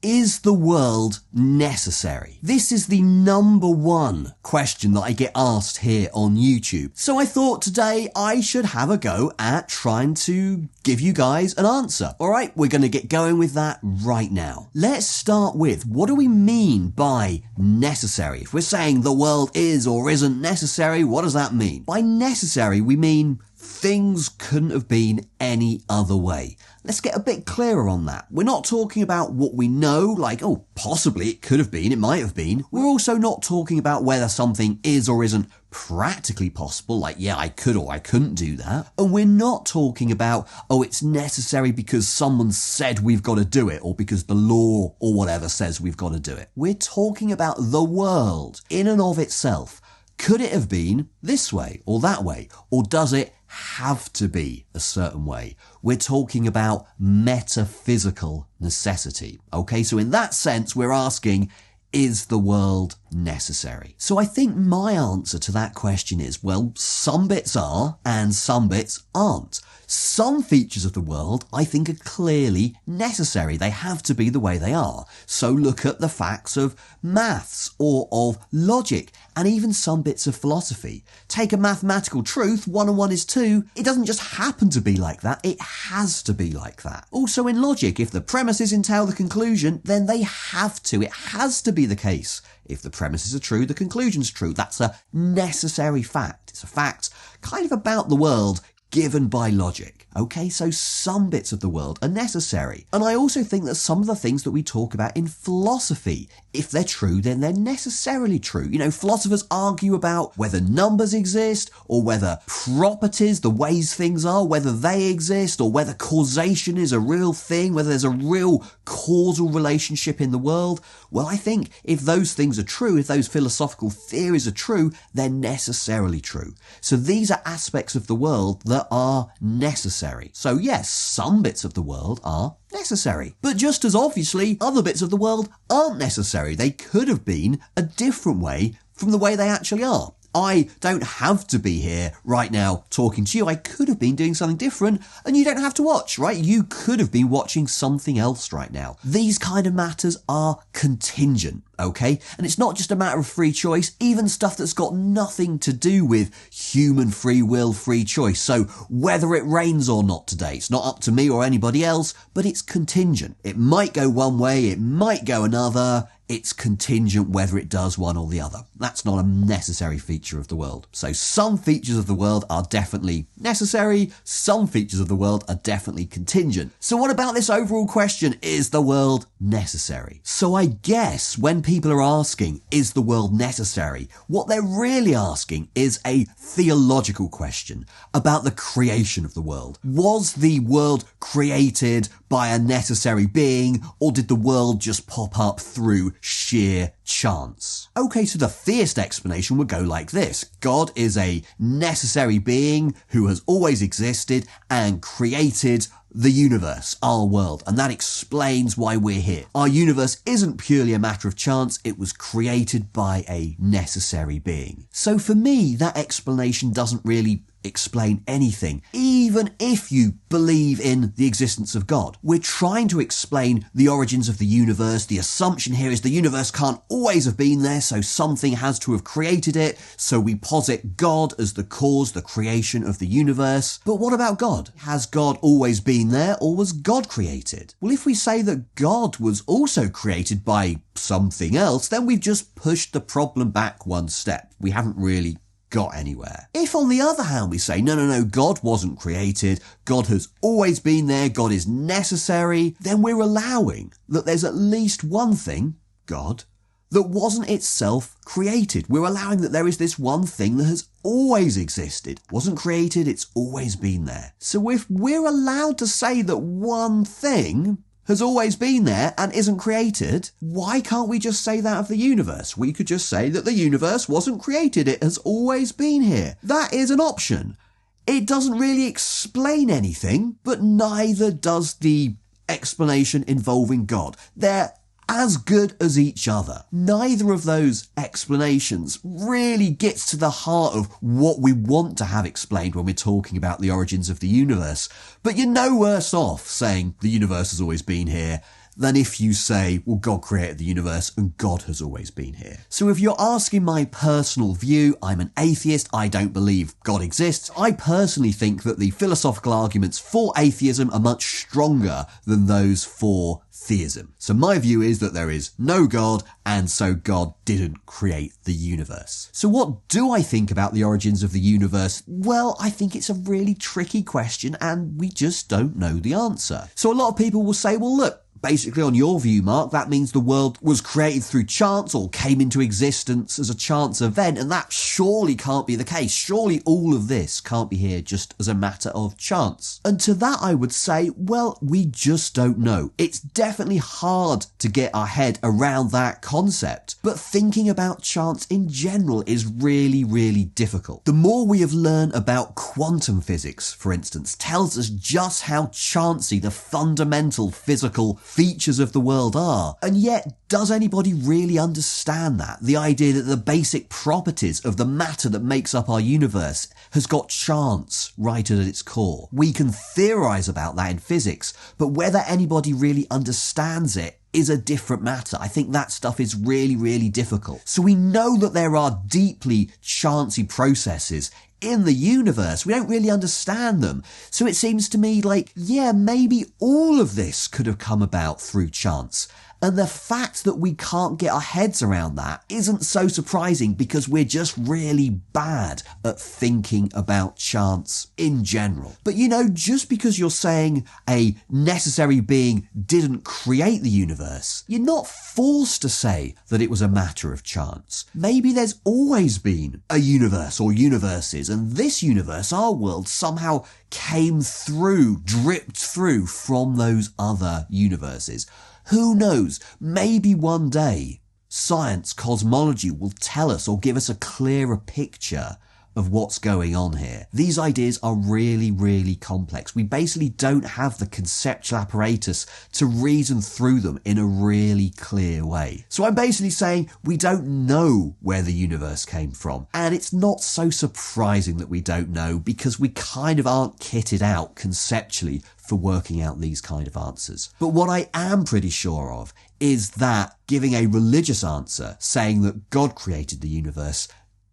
Is the world necessary? This is the number one question that I get asked here on YouTube. So I thought today I should have a go at trying to give you guys an answer. Alright, we're going to get going with that right now. Let's start with, what do we mean by necessary? If we're saying the world is or isn't necessary, what does that mean? By necessary, we mean things couldn't have been any other way. Let's get a bit clearer on that. We're not talking about what we know, like, oh, possibly it could have been, it might have been. We're also not talking about whether something is or isn't practically possible, like, yeah, I could or I couldn't do that. And we're not talking about, oh, it's necessary because someone said we've got to do it, or because the law or whatever says we've got to do it. We're talking about the world in and of itself. Could it have been this way or that way? Or does it have to be a certain way? We're talking about metaphysical necessity. Okay, so in that sense, we're asking, is the world necessary? So I think my answer to that question is, well, some bits are and some bits aren't. Some features of the world I think are clearly necessary. They have to be the way they are. So look at the facts of maths or of logic and even some bits of philosophy. Take a mathematical truth, 1 and 1 is 2. It doesn't just happen to be like that. It has to be like that. Also in logic, if the premises entail the conclusion, then they have to. It has to be the case. If the premises are true, the conclusion's true. That's a necessary fact. It's a fact kind of about the world given by logic. Okay, so some bits of the world are necessary. And I also think that some of the things that we talk about in philosophy, if they're true, then they're necessarily true. You know, philosophers argue about whether numbers exist, or whether properties, the ways things are, whether they exist, or whether causation is a real thing, whether there's a real causal relationship in the world. Well, I think if those things are true, if those philosophical theories are true, they're necessarily true. So these are aspects of the world that are necessary. So yes, some bits of the world are necessary. But just as obviously, other bits of the world aren't necessary. They could have been a different way from the way they actually are. I don't have to be here right now talking to you. I could have been doing something different, and you don't have to watch, right? You could have been watching something else right now. These kind of matters are contingent, okay? And it's not just a matter of free choice, even stuff that's got nothing to do with human free will, free choice. So whether it rains or not today, it's not up to me or anybody else, but it's contingent. It might go one way, it might go another. It's contingent whether it does one or the other. That's not a necessary feature of the world. So some features of the world are definitely necessary, some features of the world are definitely contingent. So what about this overall question, is the world necessary? So I guess when people are asking, is the world necessary, what they're really asking is a theological question about the creation of the world. Was the world created by a necessary being, or did the world just pop up through sheer chance? Okay, so the theist explanation would go like this. God is a necessary being who has always existed and created the universe, our world, and that explains why we're here. Our universe isn't purely a matter of chance, it was created by a necessary being. So for me, that explanation doesn't really explain anything, even if you believe in the existence of God. We're trying to explain the origins of the universe. The assumption here is the universe can't always have been there, so something has to have created it. So we posit God as the cause, the creation of the universe. But what about God? Has God always been there, or was God created? Well, if we say that God was also created by something else, then we've just pushed the problem back one step. We haven't really got anywhere. If on the other hand we say, no, God wasn't created, God has always been there, God is necessary, then we're allowing that there's at least one thing, God, that wasn't itself created. We're allowing that there is this one thing that has always existed. Wasn't created, it's always been there. So if we're allowed to say that one thing has always been there and isn't created, why can't we just say that of the universe? We could just say that the universe wasn't created, it has always been here. That is an option. It doesn't really explain anything, but neither does the explanation involving God. They're as good as each other. Neither of those explanations really gets to the heart of what we want to have explained when we're talking about the origins of the universe. But you're no worse off saying the universe has always been here than if you say, well, God created the universe and God has always been here. So if you're asking my personal view, I'm an atheist, I don't believe God exists. I personally think that the philosophical arguments for atheism are much stronger than those for theism. So my view is that there is no God, and so God didn't create the universe. So what do I think about the origins of the universe? Well, I think it's a really tricky question and we just don't know the answer. So a lot of people will say, well, look, basically on your view, Mark, that means the world was created through chance or came into existence as a chance event, and that surely can't be the case. Surely all of this can't be here just as a matter of chance. And to that I would say, well, we just don't know. It's definitely hard to get our head around that concept, but thinking about chance in general is really, really difficult. The more we have learned about quantum physics, for instance, tells us just how chancy the fundamental physical features of the world are. And yet, does anybody really understand that? The idea that the basic properties of the matter that makes up our universe has got chance right at its core. We can theorize about that in physics, but whether anybody really understands it is a different matter. I think that stuff is really, really difficult. So we know that there are deeply chancy processes in the universe. We don't really understand them. So it seems to me like, yeah, maybe all of this could have come about through chance. And the fact that we can't get our heads around that isn't so surprising because we're just really bad at thinking about chance in general. But you know, just because you're saying a necessary being didn't create the universe, you're not forced to say that it was a matter of chance. Maybe there's always been a universe or universes, and this universe, our world, somehow came through, dripped through from those other universes. Who knows? Maybe one day science, cosmology will tell us or give us a clearer picture of what's going on here. These ideas are really, really complex. We basically don't have the conceptual apparatus to reason through them in a really clear way. So I'm basically saying we don't know where the universe came from. And it's not so surprising that we don't know because we kind of aren't kitted out conceptually for working out these kind of answers. But what I am pretty sure of is that giving a religious answer, saying that God created the universe,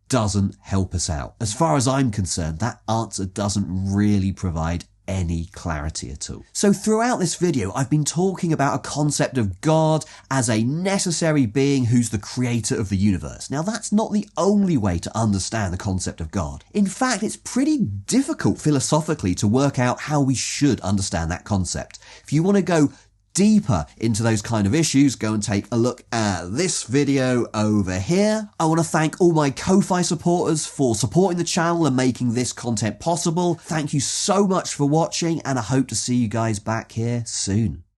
doesn't help us out. As far as I'm concerned, that answer doesn't really provide any clarity at all. So throughout this video, I've been talking about a concept of God as a necessary being who's the creator of the universe. Now, that's not the only way to understand the concept of God. In fact, it's pretty difficult philosophically to work out how we should understand that concept. If you want to go deeper into those kind of issues, go and take a look at this video over here. I want to thank all my Ko-Fi supporters for supporting the channel and making this content possible. Thank you so much for watching, and I hope to see you guys back here soon.